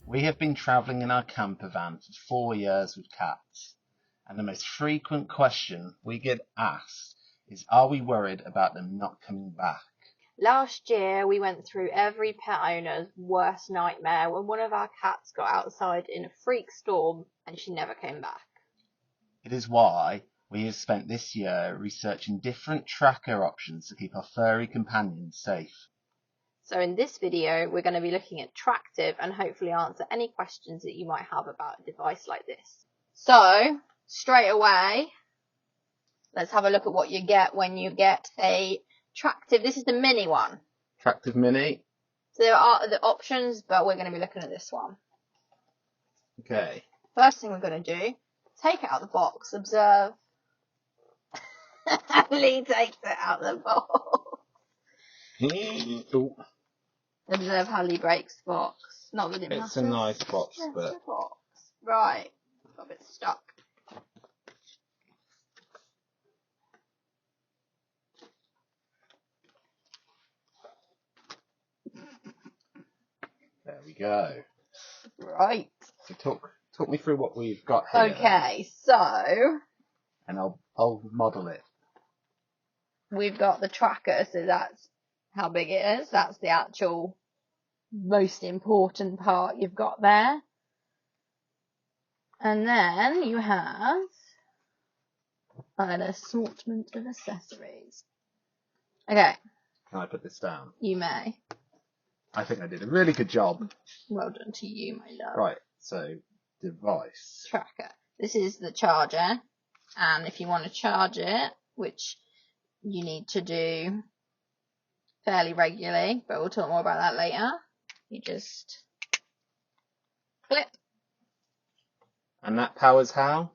We have been travelling in our camper van for 4 years with cats, and the most frequent question we get asked is, are we worried about them not coming back? Last year we went through every pet owner's worst nightmare when one of our cats got outside in a freak storm and she never came back. It is why we have spent this year researching different tracker options to keep our furry companions safe. So in this video, we're going to be looking at Tractive and hopefully answer any questions that you might have about a device like this. So, straight away, let's have a look at what you get when you get a Tractive. This is the mini one. Tractive Mini. So there are other options, but we're going to be looking at this one. Okay. First thing we're going to do, take it out of the box, observe. Lee takes it out of the box. Observe how Lee breaks the box. Not that it matters. It's a nice box, Yes, but... the box. Right. Got a bit stuck. There we go. Right. So talk me through what we've got here. Okay, so... And I'll model it. We've got the tracker, so that's how big it is. That's the actual most important part you've got there. And then you have an assortment of accessories. Okay. Can I put this down? You may. I think I did a really good job. Well done to you, my love. Right, so device. Tracker. This is the charger. And if you want to charge it, which you need to do fairly regularly, but we'll talk more about that later, you just clip. And that powers how?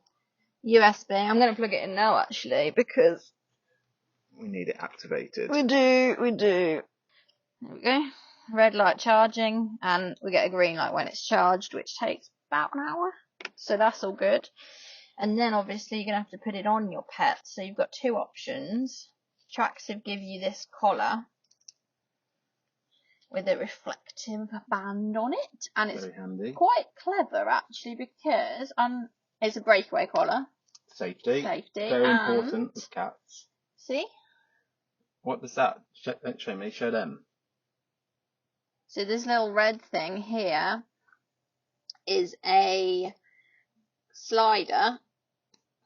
USB. I'm going to plug it in now, actually, because we need it activated. We do. There we go. Red light charging, and we get a green light when it's charged, which takes about an hour. So that's all good. And then obviously you're going to have to put it on your pet. So you've got two options. Tractive give you this collar with a reflective band on it, and it's very handy. Quite clever actually, because it's a breakaway collar. Safety. Very important with cats. See? What does that show me? Show them. So this little red thing here is a slider.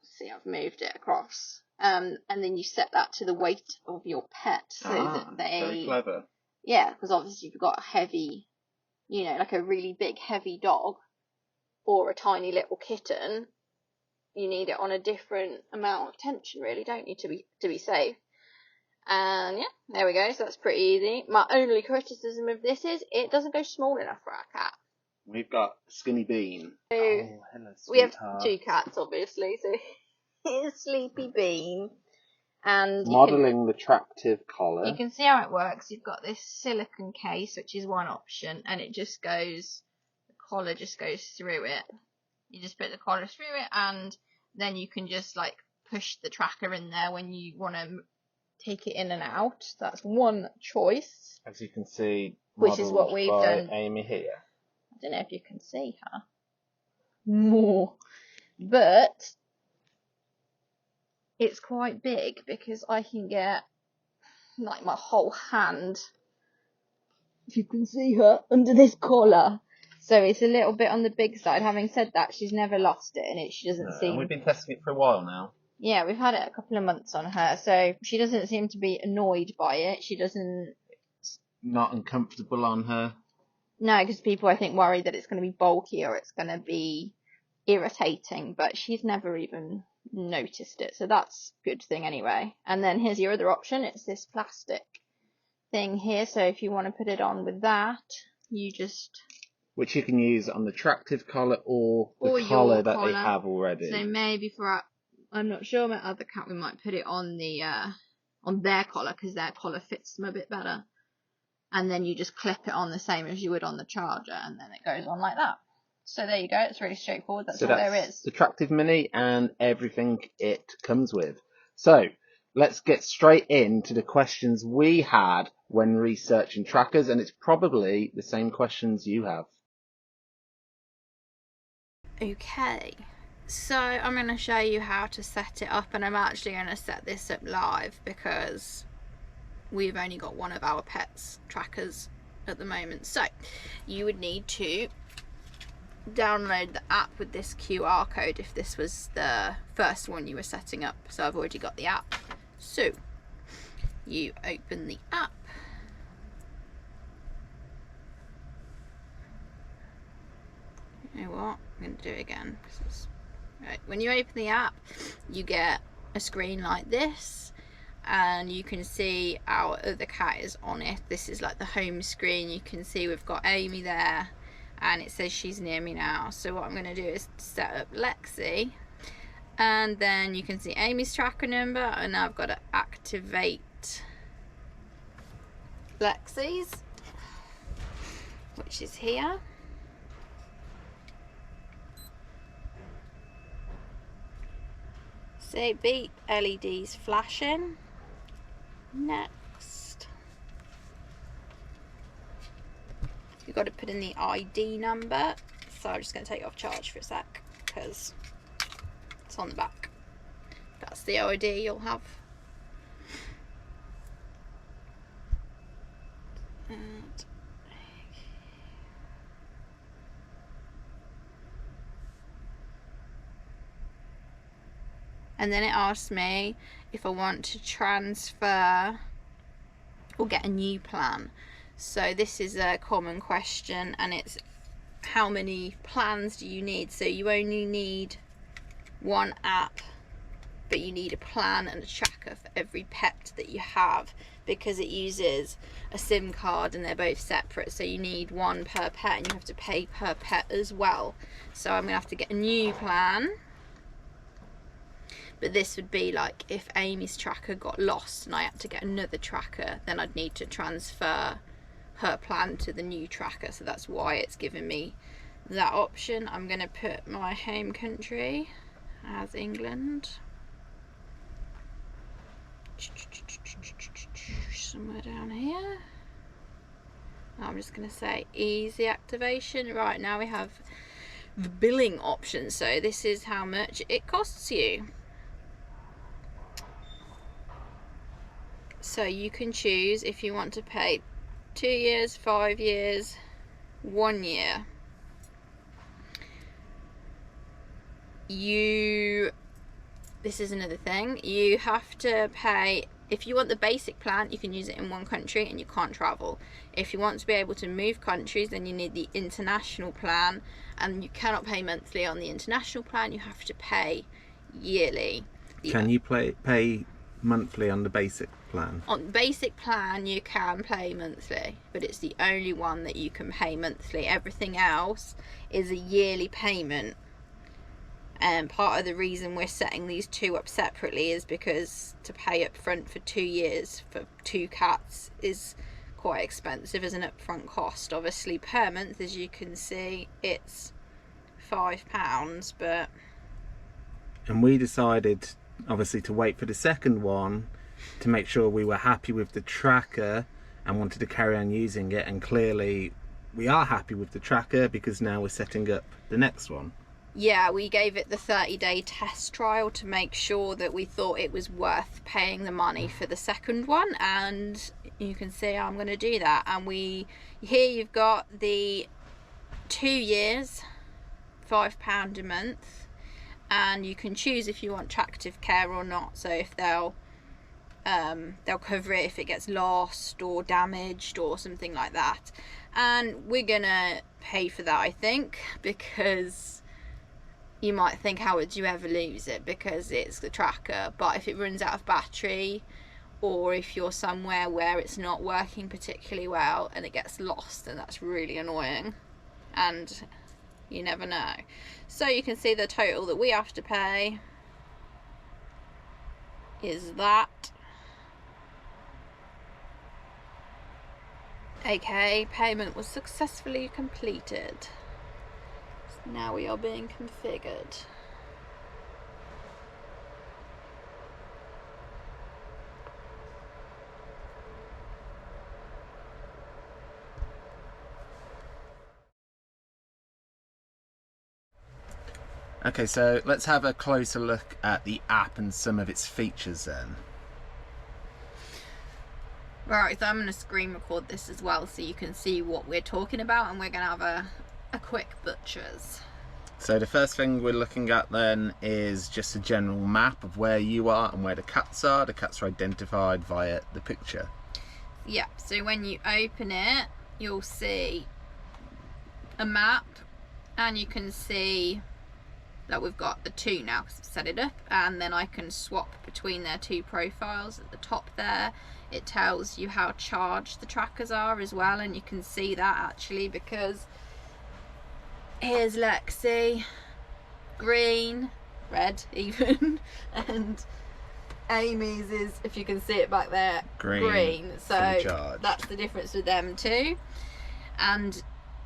See, I've moved it across. And then you set that to the weight of your pet, so that they. Very clever. Yeah, because obviously if you've got a heavy, like a really big heavy dog or a tiny little kitten, you need it on a different amount of tension, really, don't you, to be safe. And yeah, there we go. So that's pretty easy. My only criticism of this is it doesn't go small enough for our cat. We've got Skinny Bean. So hello, sweetheart. We have two cats, obviously. So here's Sleepy Bean. And modelling the Tractive collar. You can see how it works. You've got this silicone case, which is one option, and it just goes, the collar just goes through it. You just put the collar through it, and then you can just like push the tracker in there when you want to take it in and out. That's one choice. As you can see, which is what we've done. Amy here. I don't know if you can see her more, but it's quite big because I can get like my whole hand, if you can see her, under this collar. So it's a little bit on the big side. Having said that, she's never lost it, and she doesn't seem... And we've been testing it for a while now. Yeah, we've had it a couple of months on her, so she doesn't seem to be annoyed by it. She doesn't... It's not uncomfortable on her. No, because people, I think, worry that it's going to be bulky or it's going to be irritating, but she's never even noticed it, so that's a good thing anyway. And then here's your other option. It's this plastic thing here, so if you want to put it on with that, you just... Which you can use on the Tractive collar or the collar that they have already. So maybe for I'm not sure, my other cat, we might put it on the on their collar, because their collar fits them a bit better. And then you just clip it on the same as you would on the charger, and then it goes on like that. So there you go. It's really straightforward. That's all there is. The Tractive Mini and everything it comes with. So let's get straight into the questions we had when researching trackers, and it's probably the same questions you have. Okay, so I'm going to show you how to set it up, and I'm actually going to set this up live because we've only got one of our pets trackers at the moment. So you would need to download the app with this QR code if this was the first one you were setting up. So I've already got the app. So you open the app. You know what? I'm going to do it again. Right. When you open the app, you get a screen like this, and you can see our other cat is on it. This is like the home screen. You can see we've got Amy there, and it says she's near me now. So what I'm going to do is set up Lexi, and then you can see Amy's tracker number, and now I've got to activate Lexi's, which is here. See, beep, LEDs flashing. Next, you've got to put in the ID number. So I'm just going to take it off charge for a sec because it's on the back. That's the ID you'll have. And then it asks me if I want to transfer or get a new plan. So this is a common question, and it's how many plans do you need? So you only need one app, but you need a plan and a tracker for every pet that you have, because it uses a SIM card and they're both separate. So you need one per pet, and you have to pay per pet as well. So I'm gonna have to get a new plan. But this would be like if Amy's tracker got lost and I had to get another tracker, then I'd need to transfer her plan to the new tracker. So that's why it's given me that option. I'm going to put my home country as England. Somewhere down here. I'm just going to say easy activation. Right, now we have the billing option. So this is how much it costs you. So you can choose if you want to pay 2 years, 5 years, 1 year. This is another thing, you have to pay, if you want the basic plan, you can use it in one country and you can't travel. If you want to be able to move countries, then you need the international plan, and you cannot pay monthly on the international plan, you have to pay yearly. Can you pay monthly on the basic plan? On the basic plan you can pay monthly, but it's the only one that you can pay monthly. Everything else is a yearly payment. And part of the reason we're setting these two up separately is because to pay up front for 2 years for 2 cats is quite expensive as an upfront cost. Obviously per month, as you can see, it's £5, but... And we decided obviously to wait for the second one to make sure we were happy with the tracker and wanted to carry on using it, and clearly we are happy with the tracker because now we're setting up the next one. Yeah, we gave it the 30-day test trial to make sure that we thought it was worth paying the money for the second one, and you can see I'm going to do that. And here you've got the 2 years, £5 a month, and you can choose if you want tractive care or not. So if they'll cover it if it gets lost or damaged or something like that. And we're gonna pay for that, I think, because you might think, how would you ever lose it, because it's the tracker. But if it runs out of battery, or if you're somewhere where it's not working particularly well and it gets lost, then that's really annoying, and you never know. So you can see the total that we have to pay is that. Okay, payment was successfully completed. So now we are being configured. Okay, so let's have a closer look at the app and some of its features then. Right, so I'm going to screen record this as well so you can see what we're talking about, and we're going to have a quick butchers. So the first thing we're looking at then is just a general map of where you are and where the cats are. The cats are identified via the picture. Yeah, so when you open it, you'll see a map, and you can see that we've got the two now because I've set it up, and then I can swap between their two profiles at the top there. It tells you how charged the trackers are as well, and you can see that actually because here's Lexi, green, red even, and Amy's is, if you can see it back there, green. So that's the difference with them too. And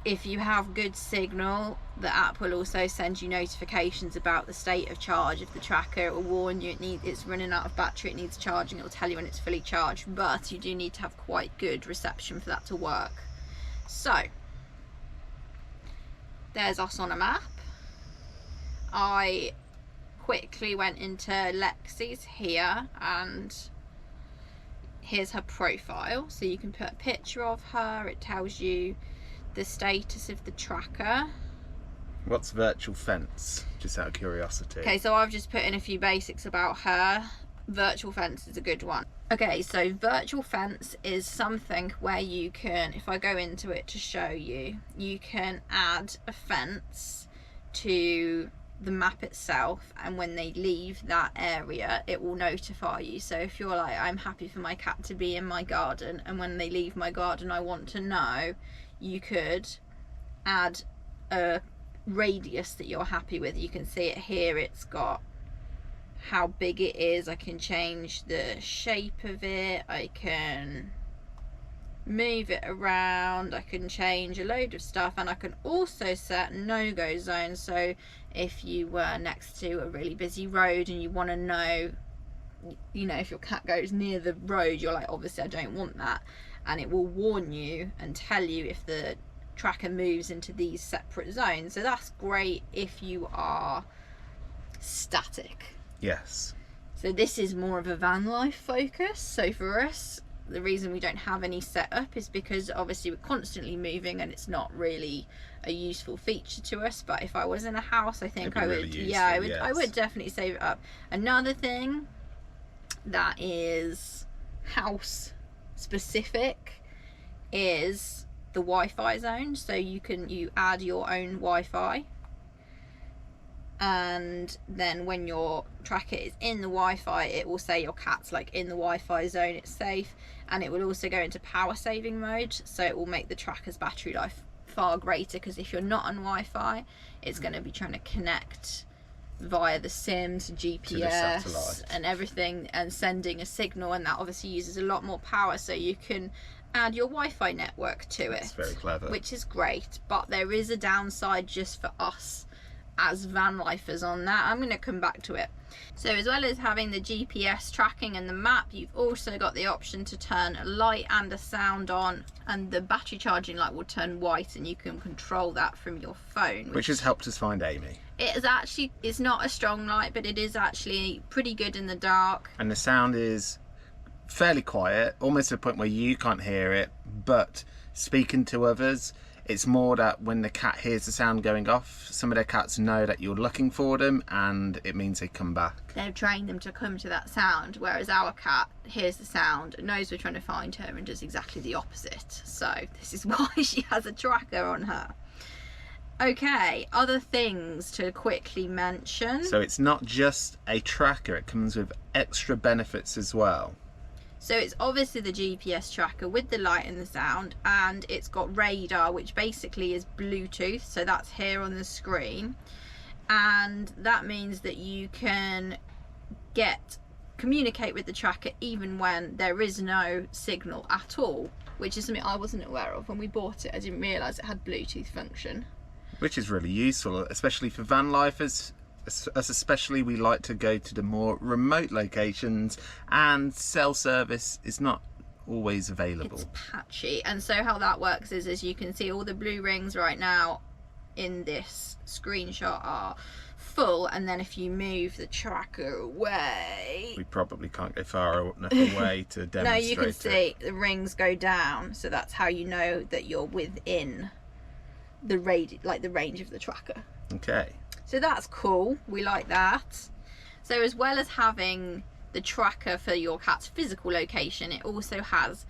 if you have good signal, the app will also send you notifications about the state of charge of the tracker. It will warn you it's running out of battery, it needs charging, it will tell you when it's fully charged, but you do need to have quite good reception for that to work. So there's us on a map. I quickly went into Lexi's here, and here's her profile, so you can put a picture of her. It tells you the status of the tracker. What's virtual fence, just out of curiosity? Okay, so I've just put in a few basics about her. Virtual fence is a good one. Okay, so virtual fence is something where you can, if I go into it to show you, you can add a fence to the map itself, and when they leave that area it will notify you. So if you're like, I'm happy for my cat to be in my garden, and when they leave my garden I want to know, you could add a radius that you're happy with. You can see it here, it's got how big it is. I can change the shape of it, I can move it around, I can change a load of stuff, and I can also set no-go zones. So if you were next to a really busy road and you want to know, you know, if your cat goes near the road, you're like, obviously I don't want that, and it will warn you and tell you if the tracker moves into these separate zones. So that's great if you are static. Yes. So this is more of a van life focus. So for us, the reason we don't have any set up is because obviously we're constantly moving and it's not really a useful feature to us. But if I was in a house, I think I would, really useful, yeah, I would definitely save it up. Another thing that is house specific is the Wi-Fi zone. So you add your own Wi-Fi, and then when your tracker is in the Wi-Fi, it will say your cat's like in the Wi-Fi zone, it's safe, and it will also go into power saving mode, so it will make the tracker's battery life far greater, because if you're not on Wi-Fi, it's going to be trying to connect via the SIM to GPS and everything, and sending a signal, and that obviously uses a lot more power. So you can add your Wi-Fi network to it. It's very clever, which is great, but there is a downside just for us as van lifers on that. I'm going to come back to it. So as well as having the GPS tracking and the map, you've also got the option to turn a light and a sound on, and the battery charging light will turn white, and you can control that from your phone, which has helped us find Amy. It is actually, it's not a strong light, but it is actually pretty good in the dark, and the sound is fairly quiet, almost to the point where you can't hear it, but speaking to others, it's more that when the cat hears the sound going off, some of their cats know that you're looking for them, and it means they come back. They've trained them to come to that sound, whereas our cat hears the sound, knows we're trying to find her, and does exactly the opposite. So this is why she has a tracker on her. Okay, other things to quickly mention. So it's not just a tracker, it comes with extra benefits as well. So it's obviously the GPS tracker with the light and the sound, and it's got radar, which basically is Bluetooth, so that's here on the screen, and that means that you can communicate with the tracker even when there is no signal at all, which is something I wasn't aware of when we bought it. I didn't realise it had Bluetooth function, which is really useful, especially for van lifers. Us especially, we like to go to the more remote locations, and cell service is not always available. It's patchy, and so how that works is, as you can see, all the blue rings right now in this screenshot are full, and then if you move the tracker away, we probably can't go far enough away to demonstrate. No, you can see the rings go down, so that's how you know that you're within the range of the tracker. Okay. So that's cool. We like that. So as well as having the tracker for your cat's physical location, it also has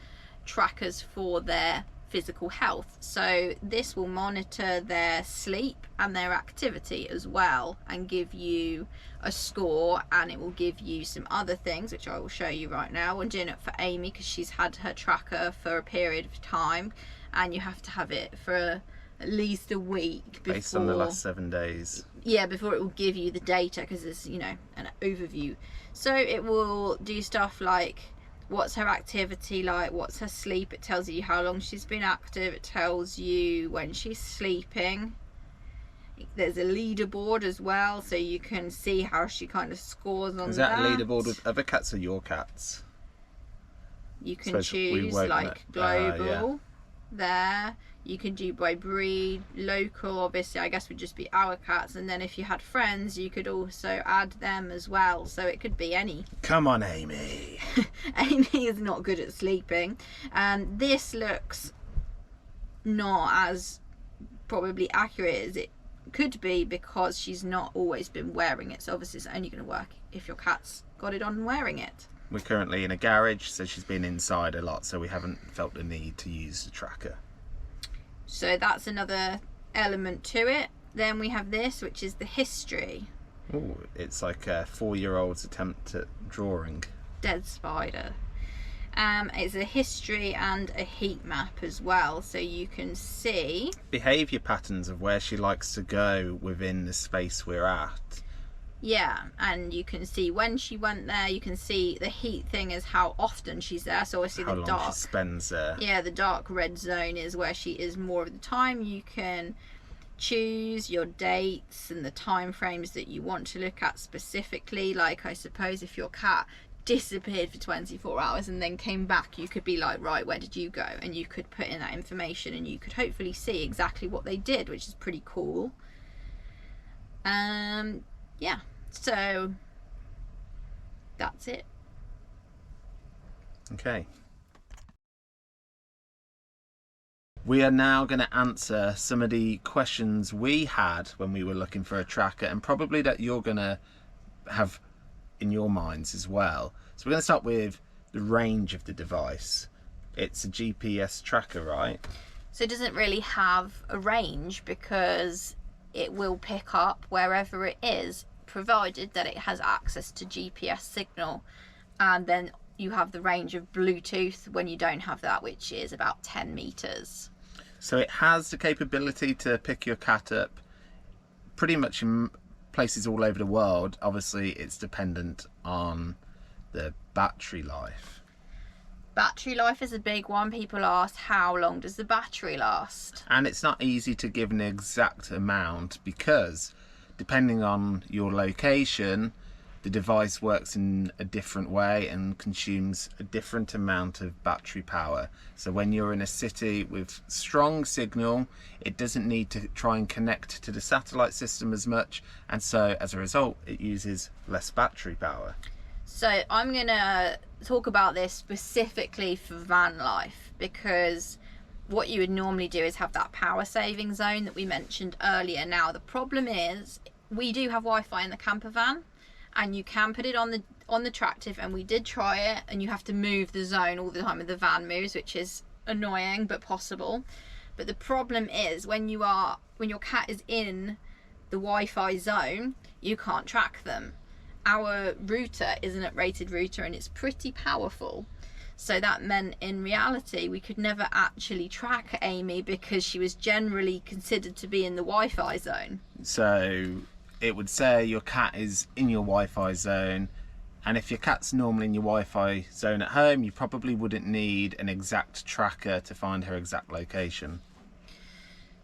trackers for their physical health. So this will monitor their sleep and their activity as well, and give you a score, and it will give you some other things which I will show you right now. I'm doing it for Amy because she's had her tracker for a period of time, and you have to have it for at least a week before, based on the last 7 days. Yeah, before it will give you the data, because there's, you know, an overview. So it will do stuff like what's her activity like, what's her sleep, it tells you how long she's been active, it tells you when she's sleeping. There's a leaderboard as well, so you can see how she kind of scores on that. Is that a leaderboard with other cats or your cats? You can choose like global there. You can do by breed, local, obviously I guess would just be our cats, and then if you had friends you could also add them as well, so it could be any. Come on, Amy. Amy is not good at sleeping, and this looks not as probably accurate as it could be because she's not always been wearing it, so obviously it's only going to work if your cat's got it on and wearing it. We're currently in a garage, so she's been inside a lot, so we haven't felt the need to use the tracker. So that's another element to it. Then we have this, which is the history. Oh, it's like a 4-year-old's attempt at drawing. Dead spider. It's a history and a heat map as well, so you can see behaviour patterns of where she likes to go within the space we're at. Yeah, and you can see when she went there. You can see the heat thing is how often she's there, so obviously how the long dark she spends there. Yeah, the dark red zone is where she is more of the time. You can choose your dates and the time frames that you want to look at specifically. Like, I suppose if your cat disappeared for 24 hours and then came back, you could be like, right, where did you go? And you could put in that information, and you could hopefully see exactly what they did, which is pretty cool. Yeah, so that's it. Okay. We are now going to answer some of the questions we had when we were looking for a tracker, and probably that you're going to have in your minds as well. So we're going to start with the range of the device. It's a GPS tracker, right? So it doesn't really have a range because it will pick up wherever it is, provided that it has access to GPS signal, and then you have the range of Bluetooth when you don't have that, which is about 10 meters. So it has the capability to pick your cat up pretty much in places all over the world. Obviously it's dependent on the battery life. Battery life is a big one. People ask, how long does the battery last? And it's not easy to give an exact amount because depending on your location, the device works in a different way and consumes a different amount of battery power. So when you're in a city with strong signal, it doesn't need to try and connect to the satellite system as much, and so as a result it uses less battery power. So I'm gonna talk about this specifically for van life, because what you would normally do is have that power saving zone that we mentioned earlier. Now the problem is we do have Wi-Fi in the camper van, and you can put it on the Tractive, and we did try it, and you have to move the zone all the time when the van moves, which is annoying but possible. But the problem is when your cat is in the Wi-Fi zone, you can't track them. Our router is an uprated router and it's pretty powerful, so that meant in reality we could never actually track Amy because she was generally considered to be in the Wi-Fi zone. So it would say your cat is in your Wi-Fi zone, and if your cat's normally in your Wi-Fi zone at home, you probably wouldn't need an exact tracker to find her exact location.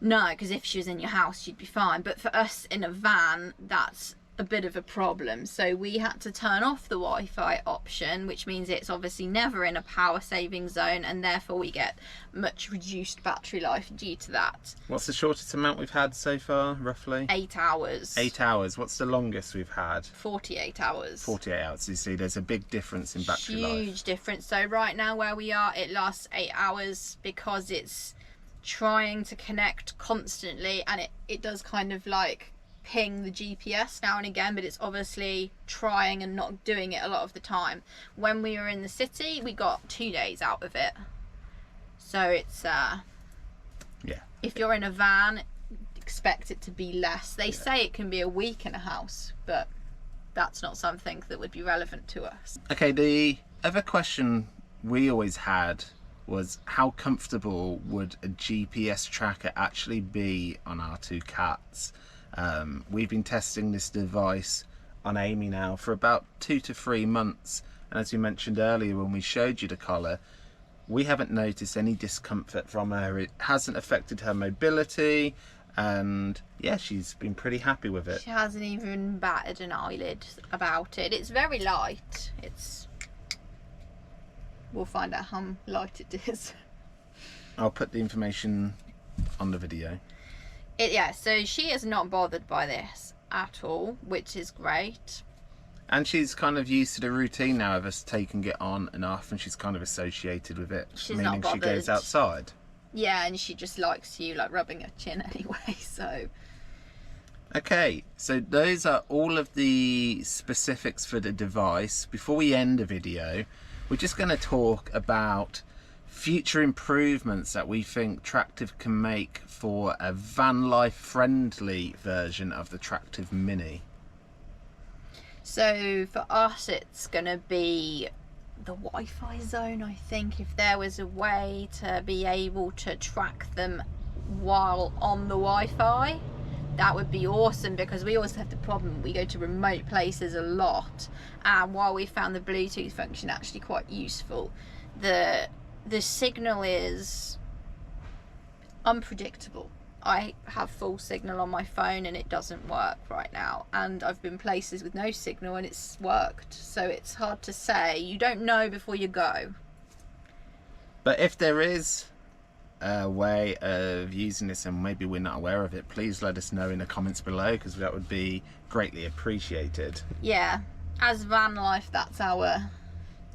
No, because if she was in your house she'd be fine, but for us in a van, that's a bit of a problem. So we had to turn off the Wi-Fi option, which means it's obviously never in a power saving zone, and therefore we get much reduced battery life due to that. What's the shortest amount we've had so far, roughly? 8 hours. 8 hours. What's the longest we've had? 48 hours. 48 hours. You see, there's a big difference in battery life. Huge difference. So right now where we are, it lasts 8 hours because it's trying to connect constantly, and it does kind of like ping the GPS now and again, but it's obviously trying and not doing it a lot of the time. When we were in the city, we got 2 days out of it. So it's yeah, if you're in a van, expect it to be less. They say it can be a week in a house, but that's not something that would be relevant to us. Okay, the other question we always had was, how comfortable would a GPS tracker actually be on our 2 cats? We've been testing this device on Amy now for about 2 to 3 months, and as you mentioned earlier when we showed you the collar, we haven't noticed any discomfort from her. It hasn't affected her mobility, and yeah, she's been pretty happy with it. She hasn't even batted an eyelid about it. It's very light. We'll find out how light it is. I'll put the information on the video. Yeah, so she is not bothered by this at all, which is great. And she's kind of used to the routine now of us taking it on and off, and she's kind of associated with it. She's meaning not bothered. she goes outside. Yeah, and she just likes you, like rubbing her chin anyway, so. Okay, so those are all of the specifics for the device. Before we end the video, we're just going to talk about future improvements that we think Tractive can make for a van life friendly version of the Tractive Mini. So for us, it's going to be the Wi-Fi zone, I think. If there was a way to be able to track them while on the Wi-Fi, that would be awesome, because we always have the problem, we go to remote places a lot, and while we found the Bluetooth function actually quite useful, the signal is unpredictable. I have full signal on my phone and it doesn't work right now, and I've been places with no signal and it's worked, so it's hard to say. You don't know before you go. But if there is a way of using this and maybe we're not aware of it, please let us know in the comments below, because that would be greatly appreciated. Yeah, as van life, that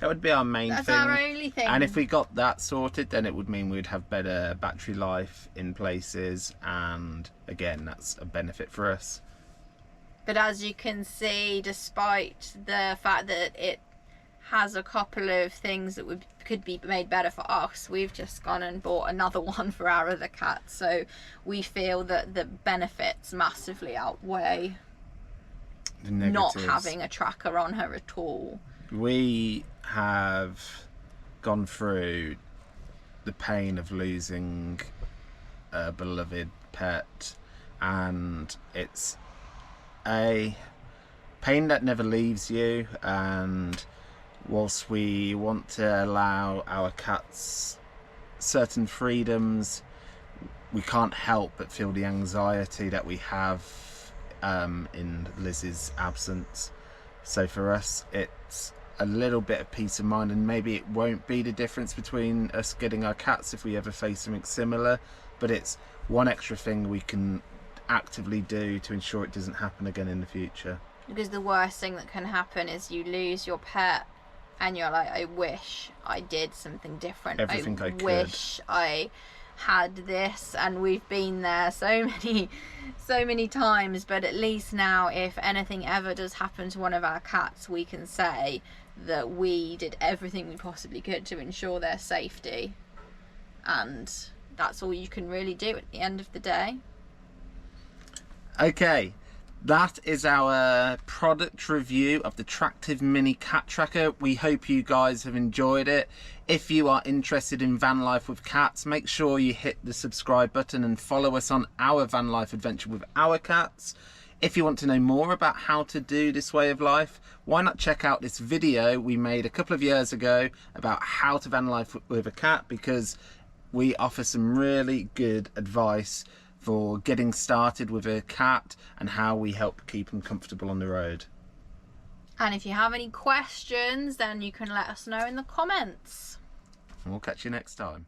would be our main thing. That's our only thing. And if we got that sorted, then it would mean we'd have better battery life in places, and again, that's a benefit for us. But as you can see, despite the fact that it has a couple of things that could be made better for us, we've just gone and bought another one for our other cat, so we feel that the benefits massively outweigh The not negatives. having a tracker on her at all. We have gone through the pain of losing a beloved pet, and it's a pain that never leaves you, and whilst we want to allow our cats certain freedoms, we can't help but feel the anxiety that we have in Lizzy's absence. So for us, it's a little bit of peace of mind, and maybe it won't be the difference between us getting our cats if we ever face something similar, but it's one extra thing we can actively do to ensure it doesn't happen again in the future. Because the worst thing that can happen is you lose your pet and you're like, I wish I did something different. Everything I could. Wish I had this, and we've been there so many times, but at least now if anything ever does happen to one of our cats, we can say that we did everything we possibly could to ensure their safety, and that's all you can really do at the end of the day. Okay, that is our product review of the Tractive Mini Cat Tracker. We hope you guys have enjoyed it. If you are interested in van life with cats, make sure you hit the subscribe button and follow us on our van life adventure with our cats. If you want to know more about how to do this way of life, why not check out this video we made a couple of years ago about how to van life with a cat, because we offer some really good advice for getting started with a cat and how we help keep them comfortable on the road. And if you have any questions, then you can let us know in the comments. And we'll catch you next time.